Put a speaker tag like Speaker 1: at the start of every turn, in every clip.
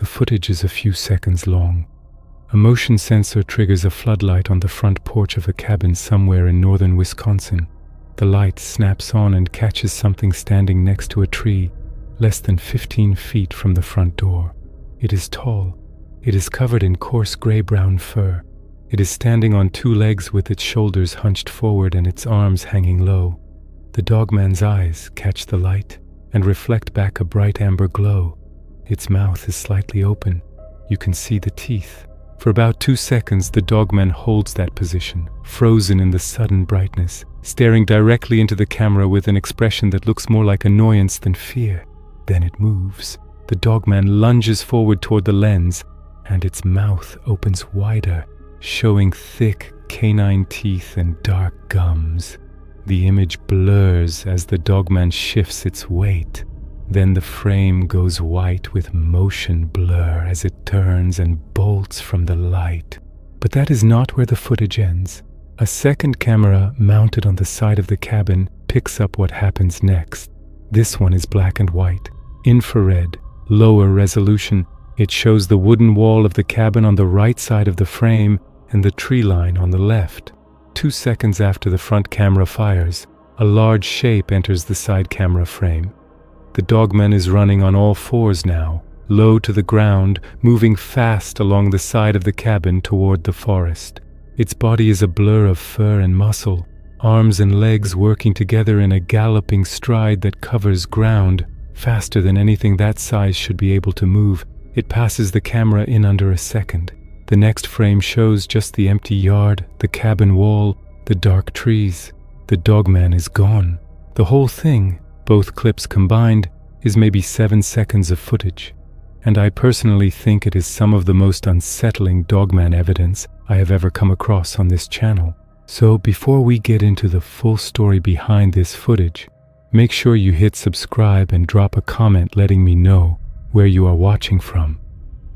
Speaker 1: The footage is a few seconds long. A motion sensor triggers a floodlight on the front porch of a cabin somewhere in northern Wisconsin. The light snaps on and catches something standing next to a tree, less than 15 feet from the front door. It is tall. It is covered in coarse gray-brown fur. It is standing on two legs with its shoulders hunched forward and its arms hanging low. The dogman's eyes catch the light and reflect back a bright amber glow. Its mouth is slightly open. You can see the teeth. For about 2 seconds, the dogman holds that position, frozen in the sudden brightness, staring directly into the camera with an expression that looks more like annoyance than fear. Then it moves. The dogman lunges forward toward the lens, and its mouth opens wider, showing thick canine teeth and dark gums. The image blurs as the dogman shifts its weight. Then the frame goes white with motion blur as it turns and bolts from the light. But that is not where the footage ends. A second camera mounted on the side of the cabin picks up what happens next. This one is black and white, infrared, lower resolution. It shows the wooden wall of the cabin on the right side of the frame and the tree line on the left. 2 seconds after the front camera fires, a large shape enters the side camera frame. The dogman is running on all fours now, low to the ground, moving fast along the side of the cabin toward the forest. Its body is a blur of fur and muscle, arms and legs working together in a galloping stride that covers ground, faster than anything that size should be able to move. It passes the camera in under a second. The next frame shows just the empty yard, the cabin wall, the dark trees. The dogman is gone. The whole thing, both clips combined, is maybe 7 seconds of footage, and I personally think it is some of the most unsettling dogman evidence I have ever come across on this channel. So before we get into the full story behind this footage, make sure you hit subscribe and drop a comment letting me know where you are watching from.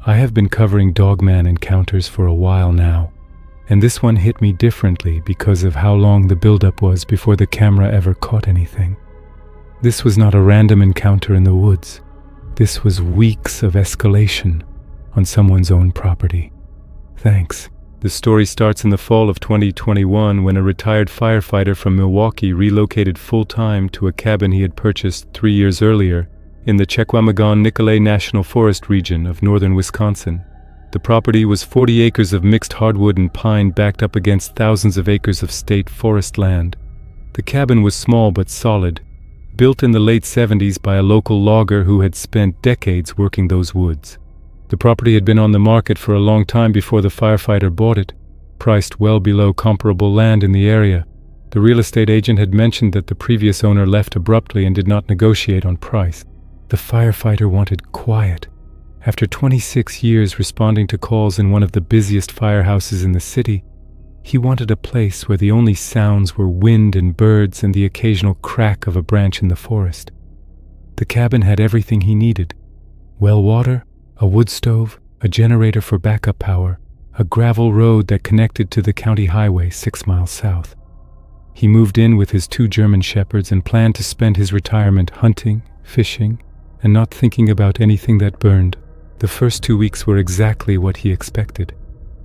Speaker 1: I have been covering dogman encounters for a while now, and this one hit me differently because of how long the buildup was before the camera ever caught anything. This was not a random encounter in the woods. This was weeks of escalation on someone's own property. Thanks. The story starts in the fall of 2021 when a retired firefighter from Milwaukee relocated full-time to a cabin he had purchased 3 years earlier in the Chequamegon-Nicolet National Forest region of northern Wisconsin. The property was 40 acres of mixed hardwood and pine backed up against thousands of acres of state forest land. The cabin was small but solid, built in the late 70s by a local logger who had spent decades working those woods. The property had been on the market for a long time before the firefighter bought it, priced well below comparable land in the area. The real estate agent had mentioned that the previous owner left abruptly and did not negotiate on price. The firefighter wanted quiet. After 26 years responding to calls in one of the busiest firehouses in the city, he wanted a place where the only sounds were wind and birds and the occasional crack of a branch in the forest. The cabin had everything he needed: well water, a wood stove, a generator for backup power, a gravel road that connected to the county highway 6 miles south. He moved in with his 2 German shepherds and planned to spend his retirement hunting, fishing, and not thinking about anything that burned. The first 2 weeks were exactly what he expected.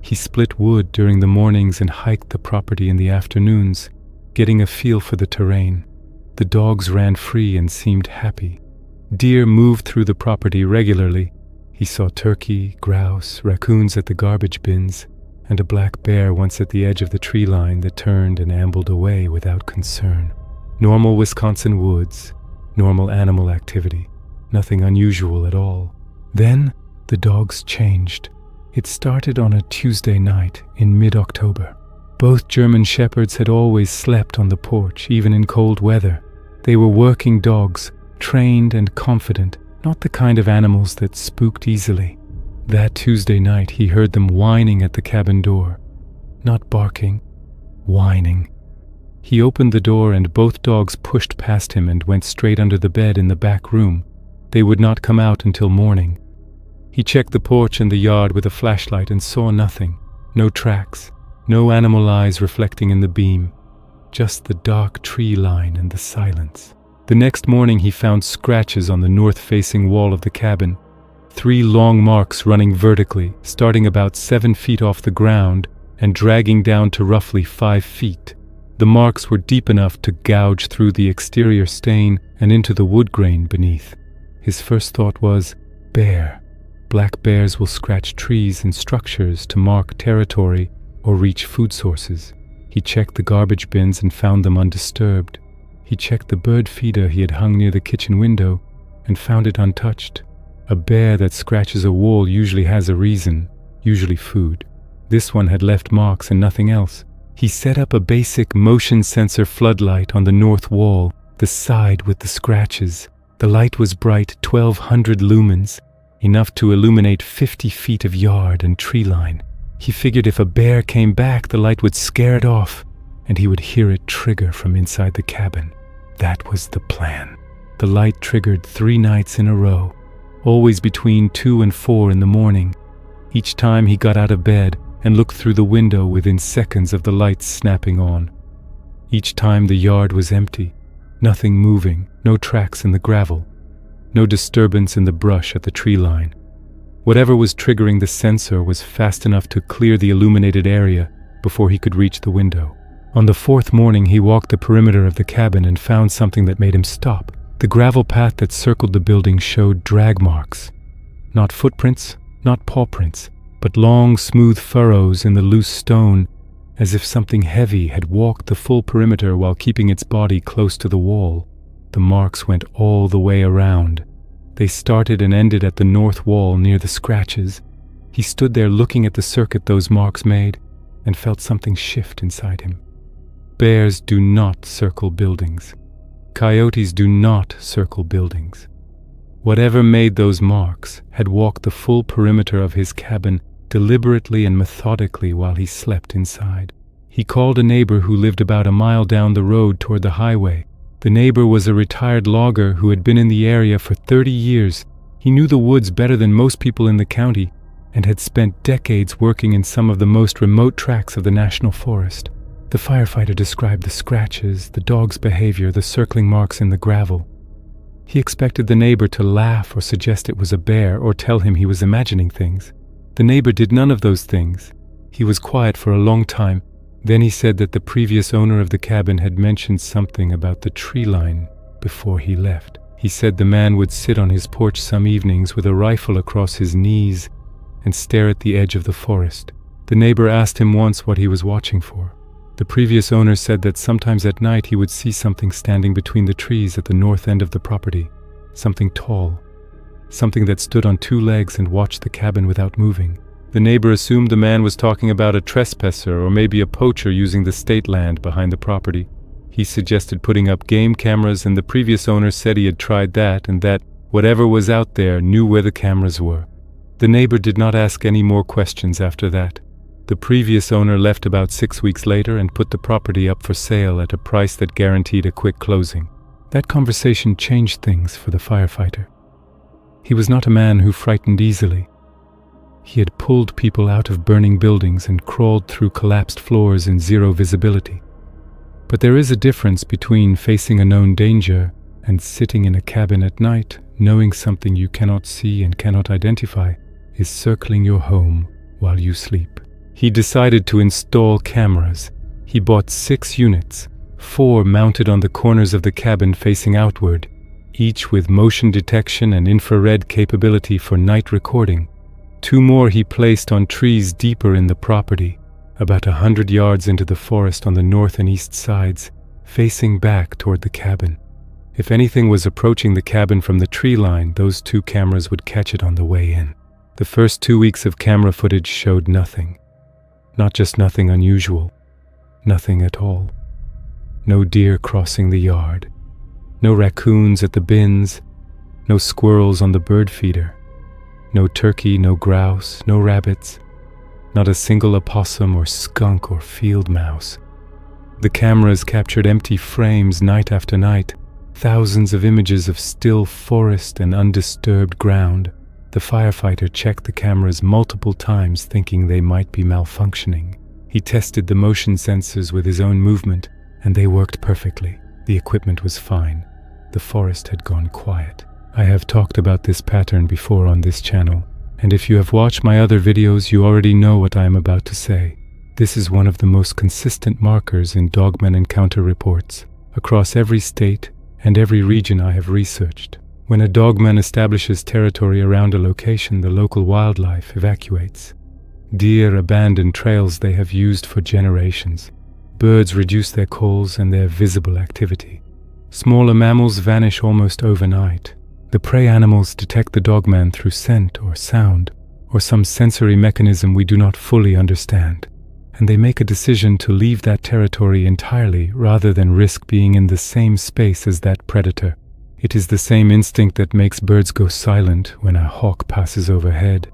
Speaker 1: He split wood during the mornings and hiked the property in the afternoons, getting a feel for the terrain. The dogs ran free and seemed happy. Deer moved through the property regularly. He saw turkey, grouse, raccoons at the garbage bins, and a black bear once at the edge of the tree line that turned and ambled away without concern. Normal Wisconsin woods, normal animal activity, nothing unusual at all. Then the dogs changed. It started on a Tuesday night in mid-October. Both German shepherds had always slept on the porch, even in cold weather. They were working dogs, trained and confident, not the kind of animals that spooked easily. That Tuesday night he heard them whining at the cabin door. Not barking, whining. He opened the door and both dogs pushed past him and went straight under the bed in the back room. They would not come out until morning. He checked the porch and the yard with a flashlight and saw nothing. No tracks, no animal eyes reflecting in the beam. Just the dark tree line and the silence. The next morning he found scratches on the north-facing wall of the cabin. 3 long marks running vertically, starting about 7 feet off the ground and dragging down to roughly 5 feet. The marks were deep enough to gouge through the exterior stain and into the wood grain beneath. His first thought was, bear. Black bears will scratch trees and structures to mark territory or reach food sources. He checked the garbage bins and found them undisturbed. He checked the bird feeder he had hung near the kitchen window and found it untouched. A bear that scratches a wall usually has a reason, usually food. This one had left marks and nothing else. He set up a basic motion sensor floodlight on the north wall, the side with the scratches. The light was bright 1200 lumens, enough to illuminate 50 feet of yard and tree line. He figured if a bear came back, the light would scare it off, and he would hear it trigger from inside the cabin. That was the plan. The light triggered 3 nights in a row, always between 2 and 4 in the morning. Each time he got out of bed and looked through the window within seconds of the lights snapping on. Each time the yard was empty, nothing moving, no tracks in the gravel, no disturbance in the brush at the tree line. Whatever was triggering the sensor was fast enough to clear the illuminated area before he could reach the window. On the 4th morning, he walked the perimeter of the cabin and found something that made him stop. The gravel path that circled the building showed drag marks. Not footprints, not paw prints, but long, smooth furrows in the loose stone, as if something heavy had walked the full perimeter while keeping its body close to the wall. The marks went all the way around. They started and ended at the north wall near the scratches. He stood there looking at the circuit those marks made and felt something shift inside him. Bears do not circle buildings. Coyotes do not circle buildings. Whatever made those marks had walked the full perimeter of his cabin deliberately and methodically while he slept inside. He called a neighbor who lived about a mile down the road toward the highway. The neighbor was a retired logger who had been in the area for 30 years. He knew the woods better than most people in the county and had spent decades working in some of the most remote tracts of the national forest. The firefighter described the scratches, the dog's behavior, the circling marks in the gravel. He expected the neighbor to laugh or suggest it was a bear or tell him he was imagining things. The neighbor did none of those things. He was quiet for a long time. Then he said that the previous owner of the cabin had mentioned something about the tree line before he left. He said the man would sit on his porch some evenings with a rifle across his knees and stare at the edge of the forest. The neighbor asked him once what he was watching for. The previous owner said that sometimes at night he would see something standing between the trees at the north end of the property. Something tall. Something that stood on 2 legs and watched the cabin without moving. The neighbor assumed the man was talking about a trespasser or maybe a poacher using the state land behind the property. He suggested putting up game cameras, and the previous owner said he had tried that and that whatever was out there knew where the cameras were. The neighbor did not ask any more questions after that. The previous owner left about 6 weeks later and put the property up for sale at a price that guaranteed a quick closing. That conversation changed things for the firefighter. He was not a man who frightened easily. He had pulled people out of burning buildings and crawled through collapsed floors in zero visibility. But there is a difference between facing a known danger and sitting in a cabin at night, knowing something you cannot see and cannot identify is circling your home while you sleep. He decided to install cameras. He bought 6 units, 4 mounted on the corners of the cabin facing outward, each with motion detection and infrared capability for night recording. 2 more he placed on trees deeper in the property, about 100 yards into the forest on the north and east sides, facing back toward the cabin. If anything was approaching the cabin from the tree line, those 2 cameras would catch it on the way in. The first 2 weeks of camera footage showed nothing. Not just nothing unusual, nothing at all. No deer crossing the yard, no raccoons at the bins, no squirrels on the bird feeder. No turkey, no grouse, no rabbits, not a single opossum or skunk or field mouse. The cameras captured empty frames night after night, thousands of images of still forest and undisturbed ground. The firefighter checked the cameras multiple times thinking they might be malfunctioning. He tested the motion sensors with his own movement, and they worked perfectly. The equipment was fine. The forest had gone quiet. I have talked about this pattern before on this channel, and if you have watched my other videos, you already know what I am about to say. This is one of the most consistent markers in Dogman encounter reports across every state and every region I have researched. When a Dogman establishes territory around a location, the local wildlife evacuates. Deer abandon trails they have used for generations. Birds reduce their calls and their visible activity. Smaller mammals vanish almost overnight. The prey animals detect the Dogman through scent or sound, or some sensory mechanism we do not fully understand, and they make a decision to leave that territory entirely rather than risk being in the same space as that predator. It is the same instinct that makes birds go silent when a hawk passes overhead,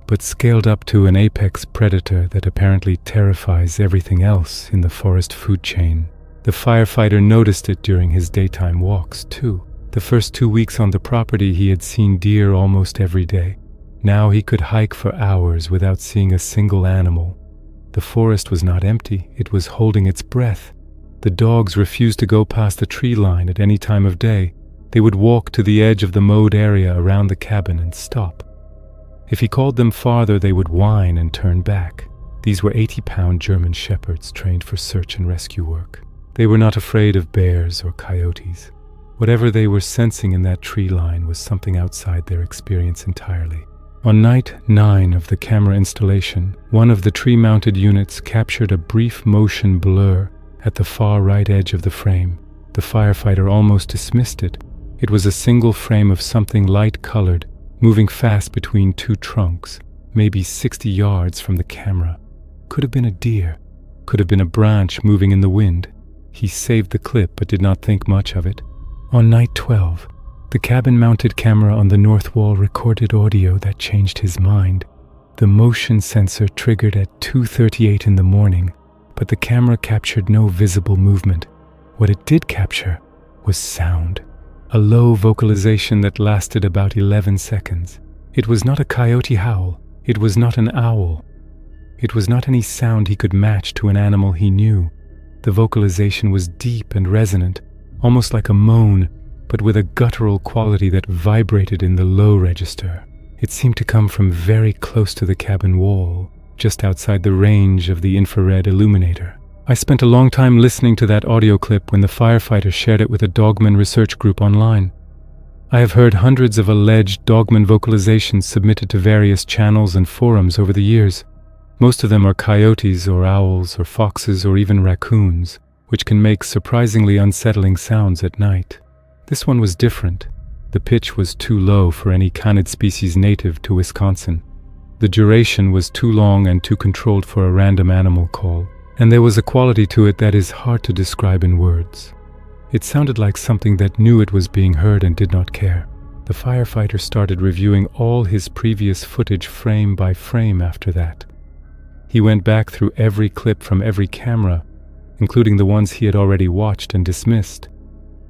Speaker 1: but scaled up to an apex predator that apparently terrifies everything else in the forest food chain. The firefighter noticed it during his daytime walks, too. The first 2 weeks on the property, he had seen deer almost every day. Now he could hike for hours without seeing a single animal. The forest was not empty, it was holding its breath. The dogs refused to go past the tree line at any time of day. They would walk to the edge of the mowed area around the cabin and stop. If he called them farther, they would whine and turn back. These were 80-pound German shepherds trained for search and rescue work. They were not afraid of bears or coyotes. Whatever they were sensing in that tree line was something outside their experience entirely. On night 9 of the camera installation, one of the tree-mounted units captured a brief motion blur at the far right edge of the frame. The firefighter almost dismissed it. It was a single frame of something light-colored, moving fast between two trunks, maybe 60 yards from the camera. Could have been a deer. Could have been a branch moving in the wind. He saved the clip but did not think much of it. On night 12, the cabin-mounted camera on the north wall recorded audio that changed his mind. The motion sensor triggered at 2:38 in the morning, but the camera captured no visible movement. What it did capture was sound. A low vocalization that lasted about 11 seconds. It was not a coyote howl. It was not an owl. It was not any sound he could match to an animal he knew. The vocalization was deep and resonant, almost like a moan, but with a guttural quality that vibrated in the low register. It seemed to come from very close to the cabin wall, just outside the range of the infrared illuminator. I spent a long time listening to that audio clip when the firefighter shared it with a Dogman research group online. I have heard hundreds of alleged Dogman vocalizations submitted to various channels and forums over the years. Most of them are coyotes or owls or foxes or even raccoons, which can make surprisingly unsettling sounds at night. This one was different. The pitch was too low for any canid species native to Wisconsin. The duration was too long and too controlled for a random animal call. And there was a quality to it that is hard to describe in words. It sounded like something that knew it was being heard and did not care. The firefighter started reviewing all his previous footage frame by frame after that. He went back through every clip from every camera, including the ones he had already watched and dismissed.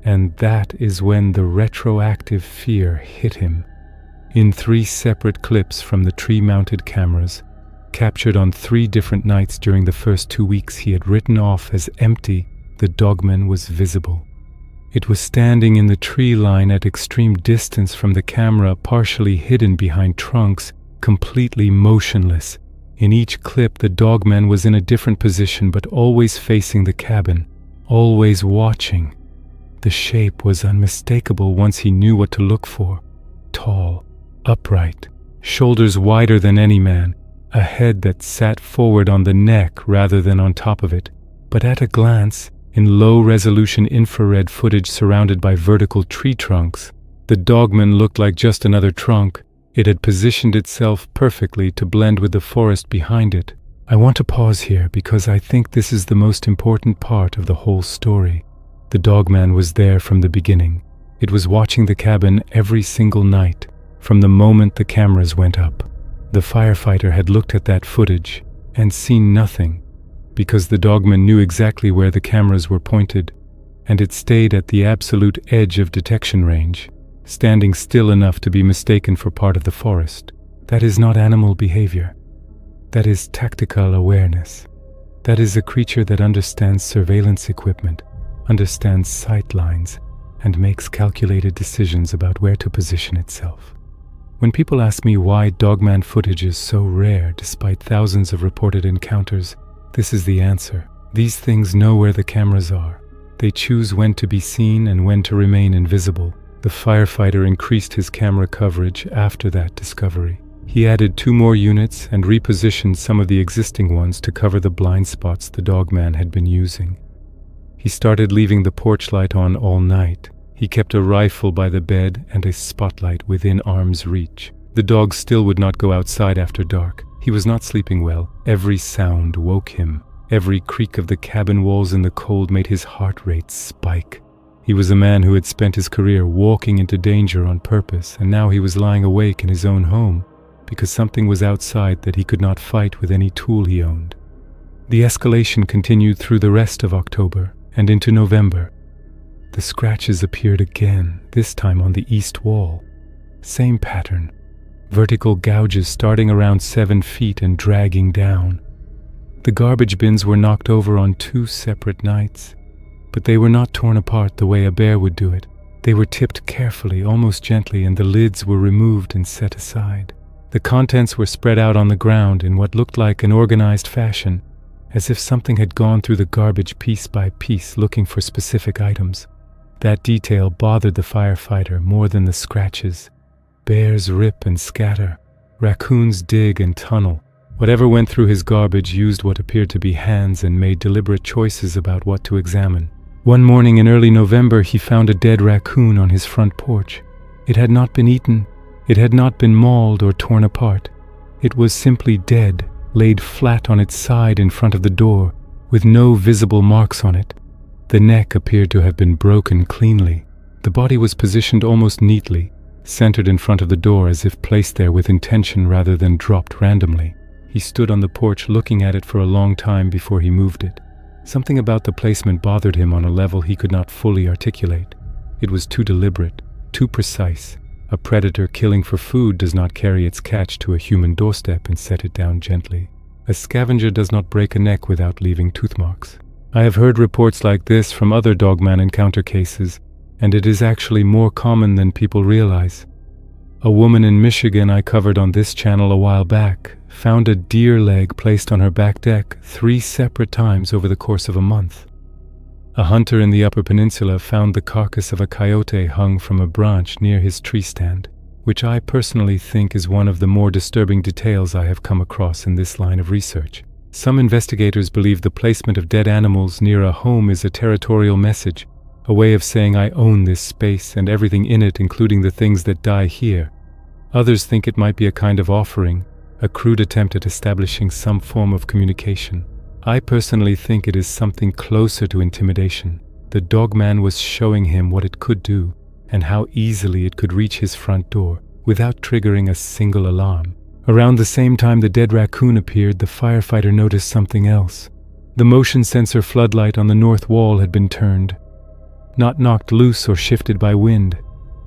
Speaker 1: And that is when the retroactive fear hit him. In 3 separate clips from the tree-mounted cameras, captured on 3 different nights during the first 2 weeks he had written off as empty, the Dogman was visible. It was standing in the tree line at extreme distance from the camera, partially hidden behind trunks, completely motionless. In each clip, the Dogman was in a different position, but always facing the cabin, always watching. The shape was unmistakable once he knew what to look for. Tall, upright, shoulders wider than any man, a head that sat forward on the neck rather than on top of it. But at a glance, in low-resolution infrared footage surrounded by vertical tree trunks, the Dogman looked like just another trunk. It had positioned itself perfectly to blend with the forest behind it. I want to pause here because I think this is the most important part of the whole story. The Dogman was there from the beginning. It was watching the cabin every single night, from the moment the cameras went up. The firefighter had looked at that footage and seen nothing, because the Dogman knew exactly where the cameras were pointed, and it stayed at the absolute edge of detection range, standing still enough to be mistaken for part of the forest. That is not animal behavior. That is tactical awareness. That is a creature that understands surveillance equipment, understands sight lines, and makes calculated decisions about where to position itself. When people ask me why Dogman footage is so rare despite thousands of reported encounters, this is the answer. These things know where the cameras are. They choose when to be seen and when to remain invisible. The firefighter increased his camera coverage after that discovery. He added 2 more units and repositioned some of the existing ones to cover the blind spots the Dogman had been using. He started leaving the porch light on all night. He kept a rifle by the bed and a spotlight within arm's reach. The dog still would not go outside after dark. He was not sleeping well. Every sound woke him. Every creak of the cabin walls in the cold made his heart rate spike. He was a man who had spent his career walking into danger on purpose, and now he was lying awake in his own home because something was outside that he could not fight with any tool he owned. The escalation continued through the rest of October and into November. The scratches appeared again, this time on the east wall. Same pattern. Vertical gouges starting around 7 feet and dragging down. The garbage bins were knocked over on 2 separate nights, but they were not torn apart the way a bear would do it. They were tipped carefully, almost gently, and the lids were removed and set aside. The contents were spread out on the ground in what looked like an organized fashion, as if something had gone through the garbage piece by piece looking for specific items. That detail bothered the firefighter more than the scratches. Bears rip and scatter. Raccoons dig and tunnel. Whatever went through his garbage used what appeared to be hands and made deliberate choices about what to examine. One morning in early November, he found a dead raccoon on his front porch. It had not been eaten. It had not been mauled or torn apart. It was simply dead, laid flat on its side in front of the door, with no visible marks on it. The neck appeared to have been broken cleanly. The body was positioned almost neatly, centered in front of the door as if placed there with intention rather than dropped randomly. He stood on the porch looking at it for a long time before he moved it. Something about the placement bothered him on a level he could not fully articulate. It was too deliberate, too precise. A predator killing for food does not carry its catch to a human doorstep and set it down gently. A scavenger does not break a neck without leaving tooth marks. I have heard reports like this from other Dogman encounter cases, and it is actually more common than people realize. A woman in Michigan I covered on this channel a while back found a deer leg placed on her back deck 3 separate times over the course of a month. A hunter in the Upper Peninsula found the carcass of a coyote hung from a branch near his tree stand, which I personally think is one of the more disturbing details I have come across in this line of research. Some investigators believe the placement of dead animals near a home is a territorial message, a way of saying I own this space and everything in it, including the things that die here. Others think it might be a kind of offering, a crude attempt at establishing some form of communication. I personally think it is something closer to intimidation. The Dogman was showing him what it could do and how easily it could reach his front door without triggering a single alarm. Around the same time the dead raccoon appeared, the firefighter noticed something else. The motion sensor floodlight on the north wall had been turned. Not knocked loose or shifted by wind.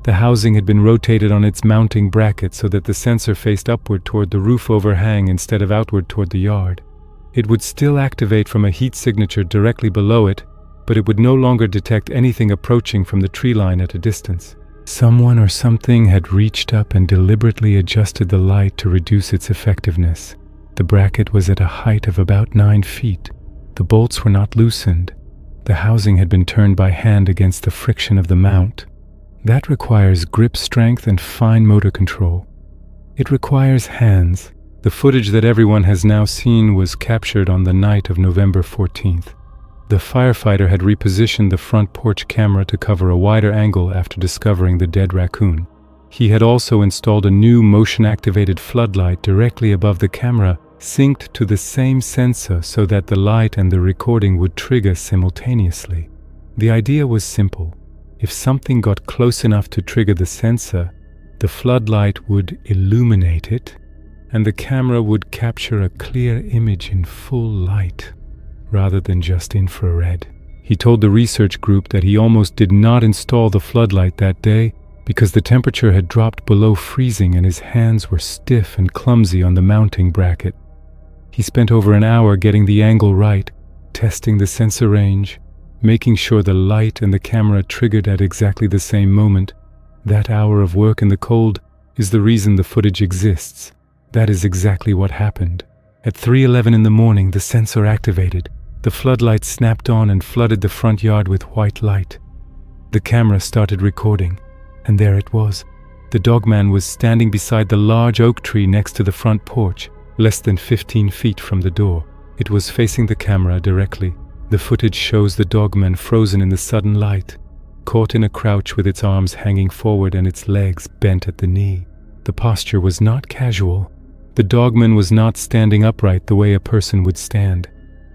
Speaker 1: The housing had been rotated on its mounting bracket so that the sensor faced upward toward the roof overhang instead of outward toward the yard. It would still activate from a heat signature directly below it, but it would no longer detect anything approaching from the tree line at a distance. Someone or something had reached up and deliberately adjusted the light to reduce its effectiveness. The bracket was at a height of about 9 feet. The bolts were not loosened. The housing had been turned by hand against the friction of the mount. That requires grip strength and fine motor control. It requires hands. The footage that everyone has now seen was captured on the night of November 14th. The firefighter had repositioned the front porch camera to cover a wider angle after discovering the dead raccoon. He had also installed a new motion-activated floodlight directly above the camera, synced to the same sensor so that the light and the recording would trigger simultaneously. The idea was simple. If something got close enough to trigger the sensor, the floodlight would illuminate it, and the camera would capture a clear image in full light, rather than just infrared. He told the research group that he almost did not install the floodlight that day because the temperature had dropped below freezing and his hands were stiff and clumsy on the mounting bracket. He spent over an hour getting the angle right, testing the sensor range, making sure the light and the camera triggered at exactly the same moment. That hour of work in the cold is the reason the footage exists. That is exactly what happened. At 3:11 in the morning, the sensor activated. The floodlights snapped on and flooded the front yard with white light. The camera started recording, and there it was. The Dogman was standing beside the large oak tree next to the front porch, less than 15 feet from the door. It was facing the camera directly. The footage shows the Dogman frozen in the sudden light, caught in a crouch with its arms hanging forward and its legs bent at the knee. The posture was not casual. The Dogman was not standing upright the way a person would stand.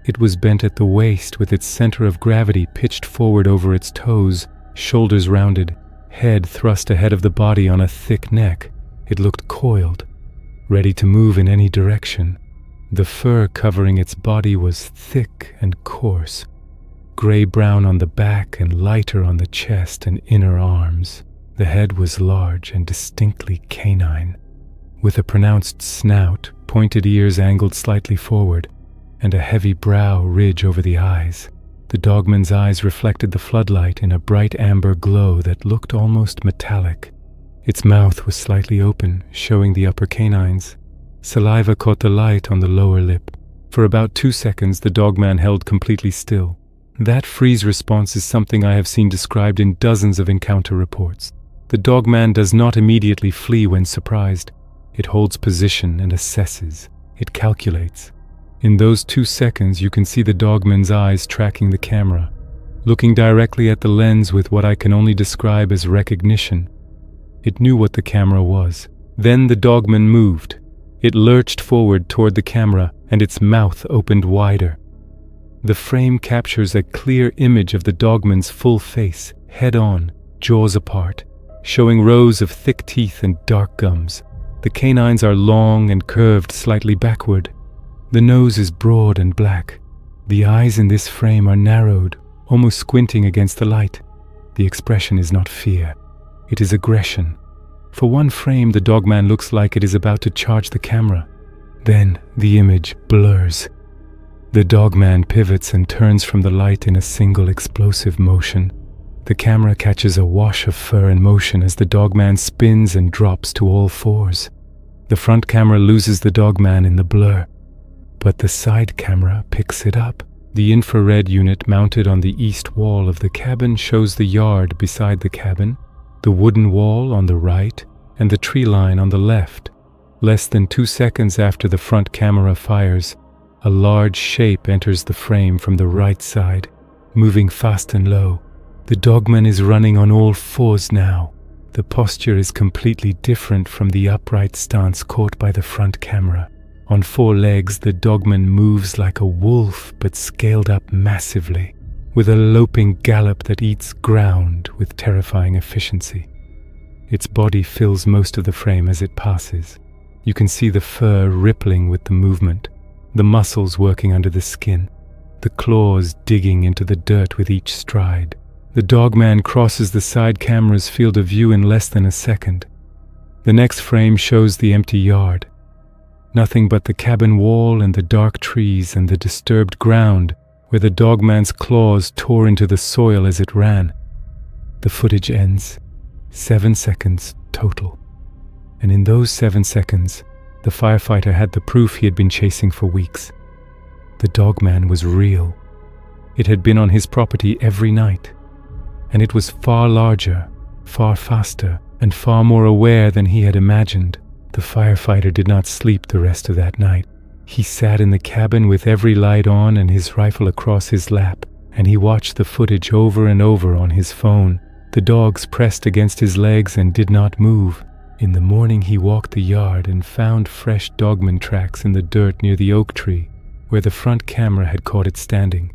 Speaker 1: It was bent at the waist with its center of gravity pitched forward over its toes, shoulders rounded, head thrust ahead of the body on a thick neck. It looked coiled, ready to move in any direction. The fur covering its body was thick and coarse, gray-brown on the back and lighter on the chest and inner arms. The head was large and distinctly canine, with a pronounced snout, pointed ears angled slightly forward, and a heavy brow ridge over the eyes. The Dogman's eyes reflected the floodlight in a bright amber glow that looked almost metallic. Its mouth was slightly open, showing the upper canines. Saliva caught the light on the lower lip. For about 2 seconds, the Dogman held completely still. That freeze response is something I have seen described in dozens of encounter reports. The Dogman does not immediately flee when surprised. It holds position and assesses. It calculates. In those 2 seconds, you can see the Dogman's eyes tracking the camera, looking directly at the lens with what I can only describe as recognition. It knew what the camera was. Then the Dogman moved. It lurched forward toward the camera, and its mouth opened wider. The frame captures a clear image of the Dogman's full face, head on, jaws apart, showing rows of thick teeth and dark gums. The canines are long and curved slightly backward. The nose is broad and black. The eyes in this frame are narrowed, almost squinting against the light. The expression is not fear. It is aggression. For one frame, the Dogman looks like it is about to charge the camera. Then the image blurs. The Dogman pivots and turns from the light in a single explosive motion. The camera catches a wash of fur in motion as the Dogman spins and drops to all fours. The front camera loses the Dogman in the blur, but the side camera picks it up. The infrared unit mounted on the east wall of the cabin shows the yard beside the cabin, the wooden wall on the right, and the tree line on the left. Less than 2 seconds after the front camera fires, a large shape enters the frame from the right side, moving fast and low. The Dogman is running on all fours now. The posture is completely different from the upright stance caught by the front camera. On 4 legs, the Dogman moves like a wolf, but scaled up massively, with a loping gallop that eats ground with terrifying efficiency. Its body fills most of the frame as it passes. You can see the fur rippling with the movement, the muscles working under the skin, the claws digging into the dirt with each stride. The Dogman crosses the side camera's field of view in less than a second. The next frame shows the empty yard. Nothing but the cabin wall and the dark trees and the disturbed ground where the Dogman's claws tore into the soil as it ran. The footage ends. 7 seconds total. And in those 7 seconds, the firefighter had the proof he had been chasing for weeks. The Dogman was real. It had been on his property every night. And it was far larger, far faster, and far more aware than he had imagined. The firefighter did not sleep the rest of that night. He sat in the cabin with every light on and his rifle across his lap, and he watched the footage over and over on his phone. The dogs pressed against his legs and did not move. In the morning he walked the yard and found fresh Dogman tracks in the dirt near the oak tree, where the front camera had caught it standing.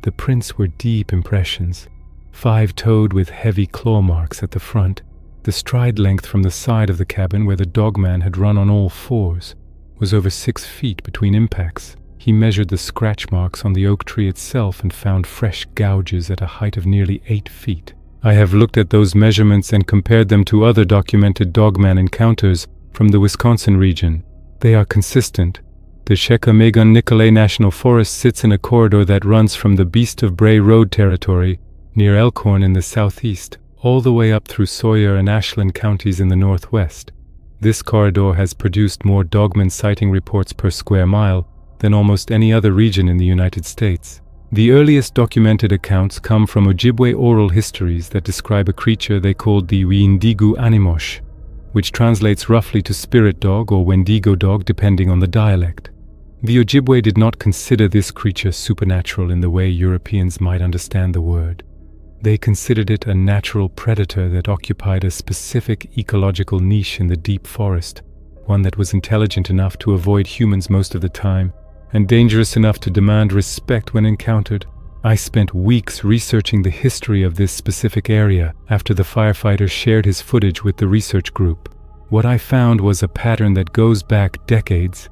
Speaker 1: The prints were deep impressions, 5-toed with heavy claw marks at the front. The stride length from the side of the cabin where the Dogman had run on all fours was over 6 feet between impacts. He measured the scratch marks on the oak tree itself and found fresh gouges at a height of nearly 8 feet. I have looked at those measurements and compared them to other documented Dogman encounters from the Wisconsin region. They are consistent. The Sheka-Megan Nicolay National Forest sits in a corridor that runs from the Beast of Bray Road territory near Elkhorn in the southeast, all the way up through Sawyer and Ashland counties in the northwest. This corridor has produced more Dogman sighting reports per square mile than almost any other region in the United States. The earliest documented accounts come from Ojibwe oral histories that describe a creature they called the Wendigo Animosh, which translates roughly to spirit dog or Wendigo dog depending on the dialect. The Ojibwe did not consider this creature supernatural in the way Europeans might understand the word. They considered it a natural predator that occupied a specific ecological niche in the deep forest, one that was intelligent enough to avoid humans most of the time, and dangerous enough to demand respect when encountered. I spent weeks researching the history of this specific area after the firefighter shared his footage with the research group. What I found was a pattern that goes back decades.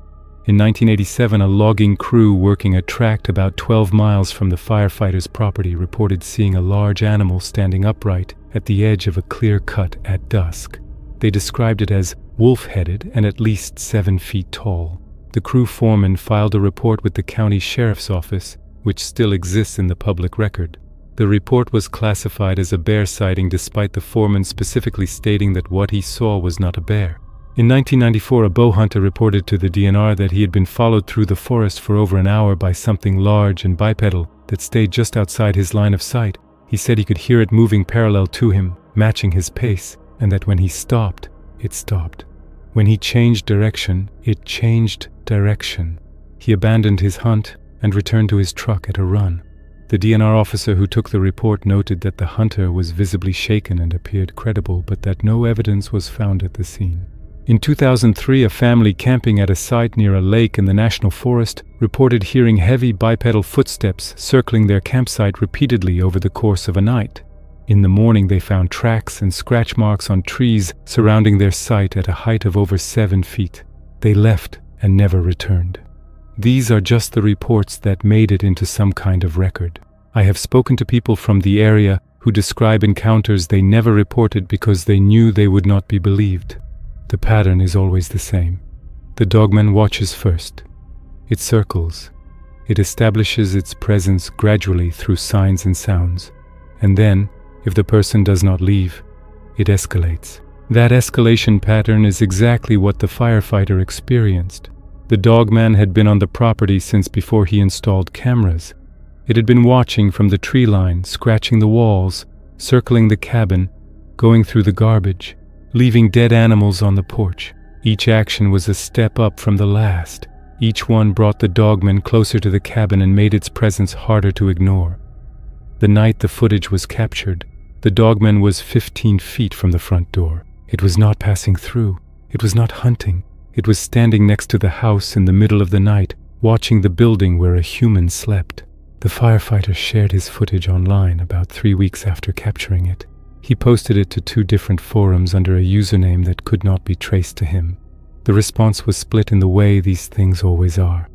Speaker 1: In 1987, a logging crew working a tract about 12 miles from the firefighter's property reported seeing a large animal standing upright at the edge of a clear cut at dusk. They described it as wolf-headed and at least 7 feet tall. The crew foreman filed a report with the county sheriff's office, which still exists in the public record. The report was classified as a bear sighting despite the foreman specifically stating that what he saw was not a bear. In 1994, a bow hunter reported to the DNR that he had been followed through the forest for over an hour by something large and bipedal that stayed just outside his line of sight. He said he could hear it moving parallel to him, matching his pace, and that when he stopped, it stopped. When he changed direction, it changed direction. He abandoned his hunt and returned to his truck at a run. The DNR officer who took the report noted that the hunter was visibly shaken and appeared credible, but that no evidence was found at the scene. In 2003, a family camping at a site near a lake in the National Forest reported hearing heavy bipedal footsteps circling their campsite repeatedly over the course of a night. In the morning, they found tracks and scratch marks on trees surrounding their site at a height of over 7 feet. They left and never returned. These are just the reports that made it into some kind of record. I have spoken to people from the area who describe encounters they never reported because they knew they would not be believed. The pattern is always the same. The Dogman watches first. It circles. It establishes its presence gradually through signs and sounds. And then, if the person does not leave, it escalates. That escalation pattern is exactly what the firefighter experienced. The Dogman had been on the property since before he installed cameras. It had been watching from the tree line, scratching the walls, circling the cabin, going through the garbage, leaving dead animals on the porch. Each action was a step up from the last. Each one brought the Dogman closer to the cabin and made its presence harder to ignore. The night the footage was captured, the Dogman was 15 feet from the front door. It was not passing through. It was not hunting. It was standing next to the house in the middle of the night, watching the building where a human slept. The firefighter shared his footage online about 3 weeks after capturing it. He posted it to 2 different forums under a username that could not be traced to him. The response was split in the way these things always are.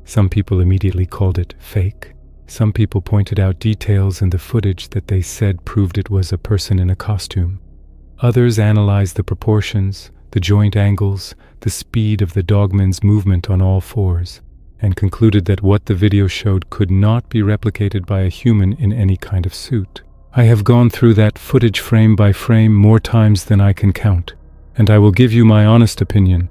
Speaker 1: Some people immediately called it fake. Some people pointed out details in the footage that they said proved it was a person in a costume. Others analyzed the proportions, the joint angles, the speed of the Dogman's movement on all fours, and concluded that what the video showed could not be replicated by a human in any kind of suit. I have gone through that footage frame by frame more times than I can count, and I will give you my honest opinion.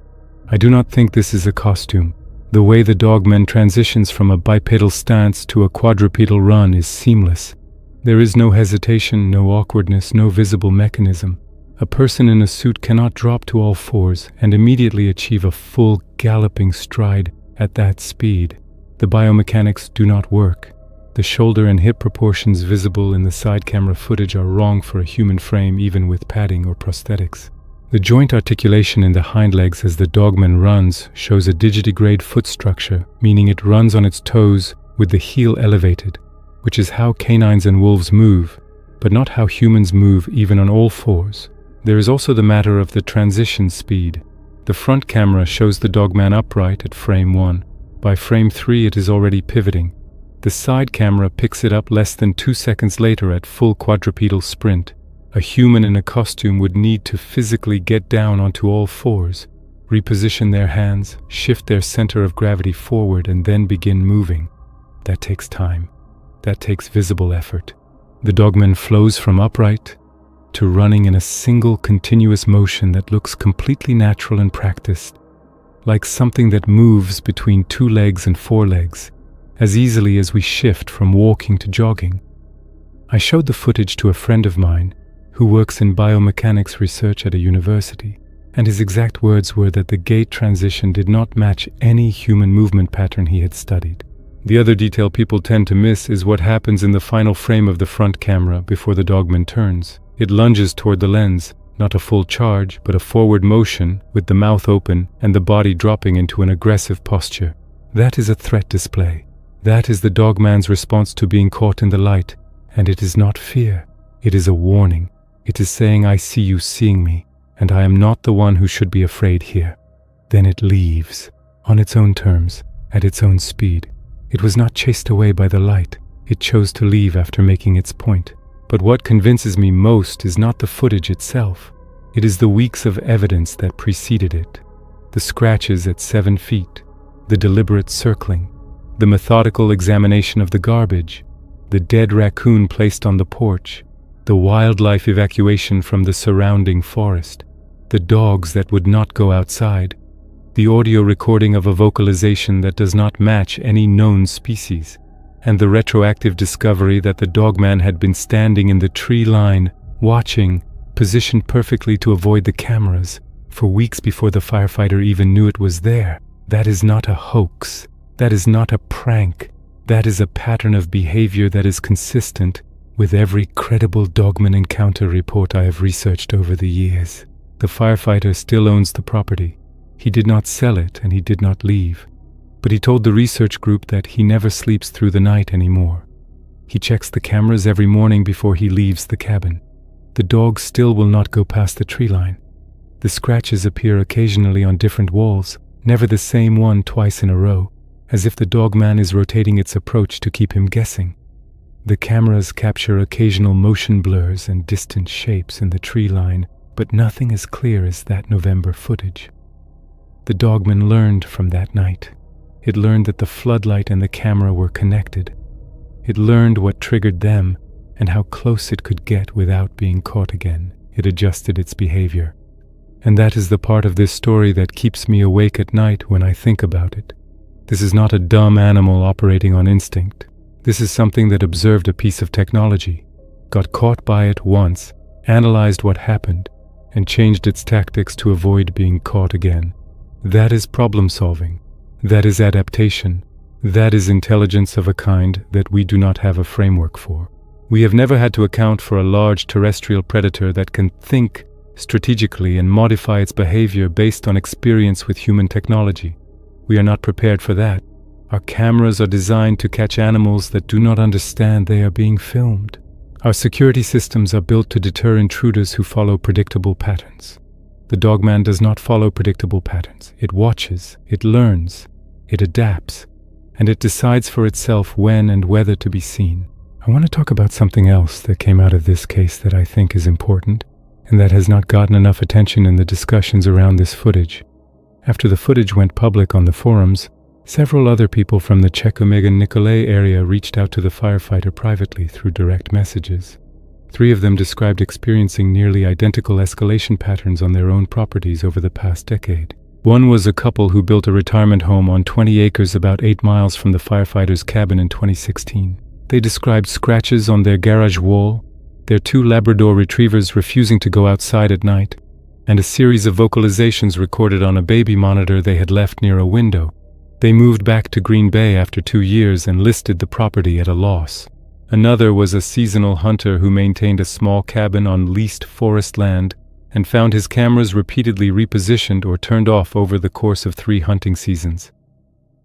Speaker 1: I do not think this is a costume. The way the Dogman transitions from a bipedal stance to a quadrupedal run is seamless. There is no hesitation, no awkwardness, no visible mechanism. A person in a suit cannot drop to all fours and immediately achieve a full galloping stride at that speed. The biomechanics do not work. The shoulder and hip proportions visible in the side camera footage are wrong for a human frame even with padding or prosthetics. The joint articulation in the hind legs as the Dogman runs shows a digitigrade foot structure, meaning it runs on its toes with the heel elevated, which is how canines and wolves move, but not how humans move even on all fours. There is also the matter of the transition speed. The front camera shows the Dogman upright at frame 1. By frame 3 it is already pivoting. The side camera picks it up less than 2 seconds later at full quadrupedal sprint. A human in a costume would need to physically get down onto all fours. reposition their hands, shift their center of gravity forward, and then begin moving. That takes time. That takes visible effort. The Dogman flows from upright to running in a single continuous motion that looks completely natural and practiced, like something that moves between 2 legs and 4 legs, as easily as we shift from walking to jogging. I showed the footage to a friend of mine who works in biomechanics research at a university, and his exact words were that the gait transition did not match any human movement pattern he had studied. The other detail people tend to miss is what happens in the final frame of the front camera before the Dogman turns. It lunges toward the lens, not a full charge, but a forward motion with the mouth open and the body dropping into an aggressive posture. That is a threat display. That is the Dogman's response to being caught in the light, and it is not fear. It is a warning. It is saying, I see you seeing me, and I am not the one who should be afraid here. Then it leaves, on its own terms, at its own speed. It was not chased away by the light. It chose to leave after making its point. But what convinces me most is not the footage itself. It is the weeks of evidence that preceded it. The scratches at 7 feet, the deliberate circling, the methodical examination of the garbage, the dead raccoon placed on the porch, the wildlife evacuation from the surrounding forest, the dogs that would not go outside, the audio recording of a vocalization that does not match any known species, and the retroactive discovery that the Dogman had been standing in the tree line, watching, positioned perfectly to avoid the cameras, for weeks before the firefighter even knew it was there. That is not a hoax. That is not a prank. That is a pattern of behavior that is consistent with every credible Dogman encounter report I have researched over the years. The firefighter still owns the property. He did not sell it and he did not leave. But he told the research group that he never sleeps through the night anymore. He checks the cameras every morning before he leaves the cabin. The dogs still will not go past the tree line. The scratches appear occasionally on different walls, never the same one twice in a row, as if the Dogman is rotating its approach to keep him guessing. The cameras capture occasional motion blurs and distant shapes in the tree line, but nothing as clear as that November footage. The Dogman learned from that night. It learned that the floodlight and the camera were connected. It learned what triggered them and how close it could get without being caught again. It adjusted its behavior. And that is the part of this story that keeps me awake at night when I think about it. This is not a dumb animal operating on instinct. This is something that observed a piece of technology, got caught by it once, analyzed what happened, and changed its tactics to avoid being caught again. That is problem solving. That is adaptation. That is intelligence of a kind that we do not have a framework for. We have never had to account for a large terrestrial predator that can think strategically and modify its behavior based on experience with human technology. We are not prepared for that. Our cameras are designed to catch animals that do not understand they are being filmed. Our security systems are built to deter intruders who follow predictable patterns. The Dogman does not follow predictable patterns. It watches, it learns, it adapts, and it decides for itself when and whether to be seen. I want to talk about something else that came out of this case that I think is important, and that has not gotten enough attention in the discussions around this footage. After the footage went public on the forums, several other people from the Czech-Omega-Nikolai area reached out to the firefighter privately through direct messages. 3 of them described experiencing nearly identical escalation patterns on their own properties over the past decade. One was a couple who built a retirement home on 20 acres about 8 miles from the firefighter's cabin in 2016. They described scratches on their garage wall, their 2 Labrador retrievers refusing to go outside at night, and a series of vocalizations recorded on a baby monitor they had left near a window. They moved back to Green Bay after 2 years and listed the property at a loss. Another was a seasonal hunter who maintained a small cabin on leased forest land and found his cameras repeatedly repositioned or turned off over the course of 3 hunting seasons.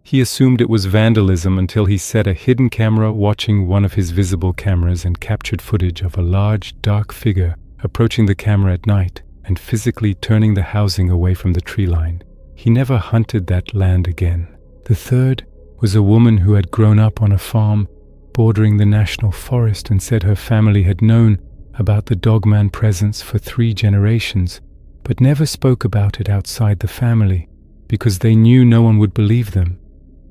Speaker 1: He assumed it was vandalism until he set a hidden camera watching one of his visible cameras and captured footage of a large, dark figure approaching the camera at night and physically turning the housing away from the tree line. He never hunted that land again. The third was a woman who had grown up on a farm bordering the national forest and said her family had known about the Dogman presence for 3 generations, but never spoke about it outside the family because they knew no one would believe them.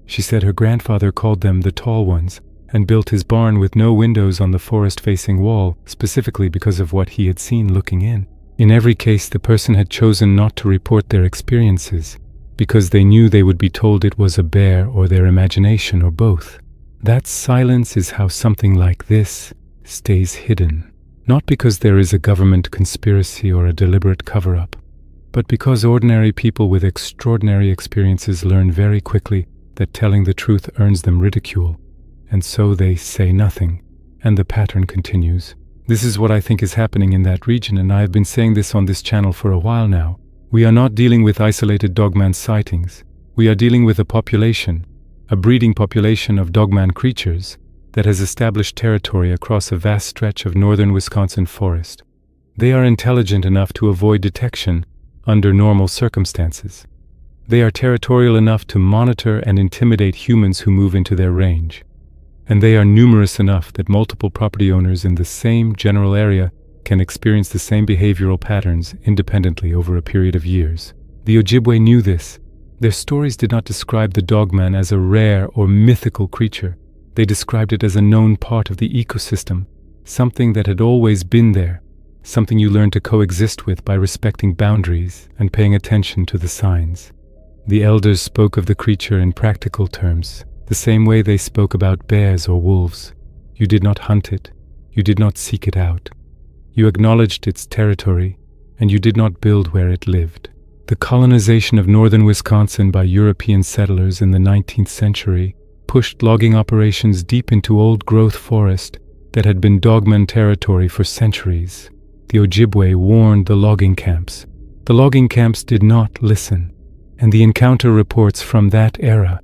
Speaker 1: She said her grandfather called them the Tall Ones and built his barn with no windows on the forest-facing wall, specifically because of what he had seen looking in. In every case, the person had chosen not to report their experiences because they knew they would be told it was a bear or their imagination or both. That silence is how something like this stays hidden. Not because there is a government conspiracy or a deliberate cover-up, but because ordinary people with extraordinary experiences learn very quickly that telling the truth earns them ridicule, and so they say nothing, and the pattern continues. This is what I think is happening in that region, and I have been saying this on this channel for a while now. We are not dealing with isolated Dogman sightings. We are dealing with a population, a breeding population of Dogman creatures that has established territory across a vast stretch of northern Wisconsin forest. They are intelligent enough to avoid detection under normal circumstances. They are territorial enough to monitor and intimidate humans who move into their range. And they are numerous enough that multiple property owners in the same general area can experience the same behavioral patterns independently over a period of years. The Ojibwe knew this. Their stories did not describe the Dogman as a rare or mythical creature. They described it as a known part of the ecosystem, something that had always been there, something you learn to coexist with by respecting boundaries and paying attention to the signs. The elders spoke of the creature in practical terms, the same way they spoke about bears or wolves. You did not hunt it. You did not seek it out. You acknowledged its territory, and you did not build where it lived. The colonization of northern Wisconsin by European settlers in the 19th century pushed logging operations deep into old-growth forest that had been Dogman territory for centuries. The Ojibwe warned the logging camps. The logging camps did not listen, and the encounter reports from that era,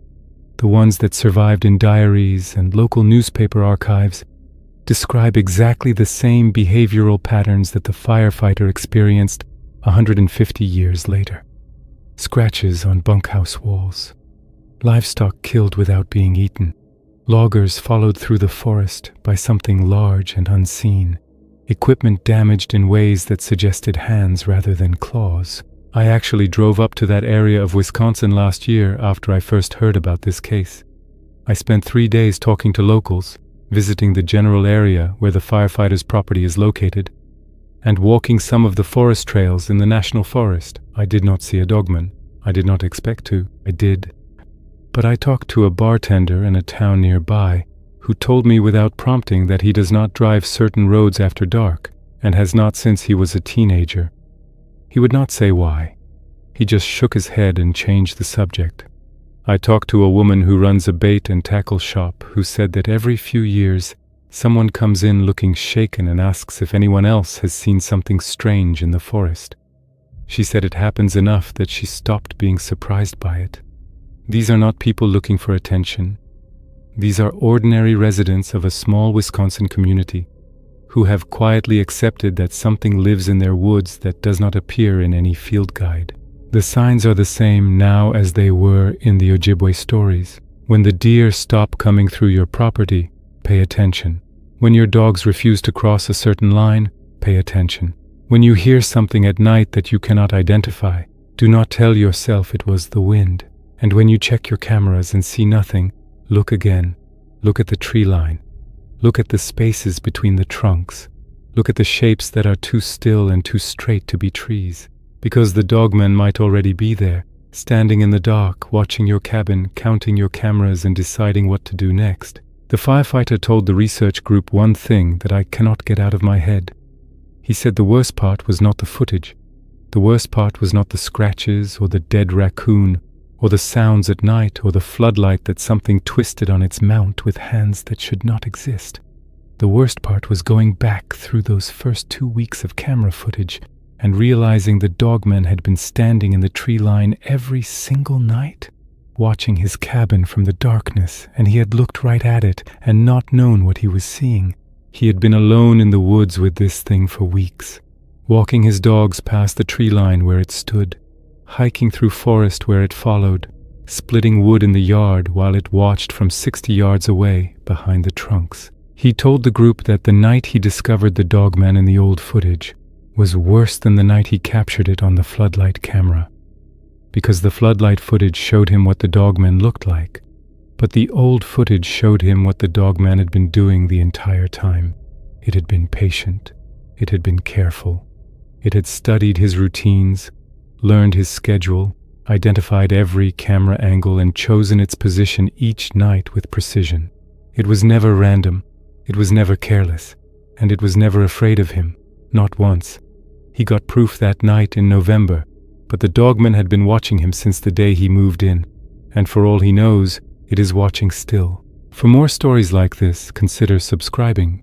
Speaker 1: the ones that survived in diaries and local newspaper archives, describe exactly the same behavioral patterns that the firefighter experienced 150 years later. Scratches on bunkhouse walls, livestock killed without being eaten, loggers followed through the forest by something large and unseen, equipment damaged in ways that suggested hands rather than claws. I actually drove up to that area of Wisconsin last year after I first heard about this case. I spent 3 days talking to locals, visiting the general area where the firefighter's property is located, and walking some of the forest trails in the national forest. I did not see a Dogman. I did not expect to. I did. But I talked to a bartender in a town nearby who told me without prompting that he does not drive certain roads after dark and has not since he was a teenager. He would not say why. He just shook his head and changed the subject. I talked to a woman who runs a bait and tackle shop who said that every few years someone comes in looking shaken and asks if anyone else has seen something strange in the forest. She said it happens enough that she stopped being surprised by it. These are not people looking for attention. These are ordinary residents of a small Wisconsin community who have quietly accepted that something lives in their woods that does not appear in any field guide. The signs are the same now as they were in the Ojibwe stories. When the deer stop coming through your property, pay attention. When your dogs refuse to cross a certain line, pay attention. When you hear something at night that you cannot identify, do not tell yourself it was the wind. And when you check your cameras and see nothing, look again. Look at the tree line. Look at the spaces between the trunks. Look at the shapes that are too still and too straight to be trees. Because the Dogman might already be there, standing in the dark, watching your cabin, counting your cameras and deciding what to do next. The firefighter told the research group one thing that I cannot get out of my head. He said the worst part was not the footage. The worst part was not the scratches or the dead raccoon or the sounds at night or the floodlight that something twisted on its mount with hands that should not exist. The worst part was going back through those first 2 weeks of camera footage and realizing the Dogman had been standing in the tree line every single night, watching his cabin from the darkness, and he had looked right at it and not known what he was seeing. He had been alone in the woods with this thing for weeks, walking his dogs past the tree line where it stood, hiking through forest where it followed, splitting wood in the yard while it watched from 60 yards away behind the trunks. He told the group that the night he discovered the Dogman in the old footage was worse than the night he captured it on the floodlight camera, because the floodlight footage showed him what the Dogman looked like, but the old footage showed him what the Dogman had been doing the entire time. It had been patient. It had been careful. It had studied his routines, learned his schedule, identified every camera angle, and chosen its position each night with precision. It was never random. It was never careless. And it was never afraid of him. Not once. He got proof that night in November, but the Dogman had been watching him since the day he moved in, and for all he knows, it is watching still. For more stories like this, consider subscribing.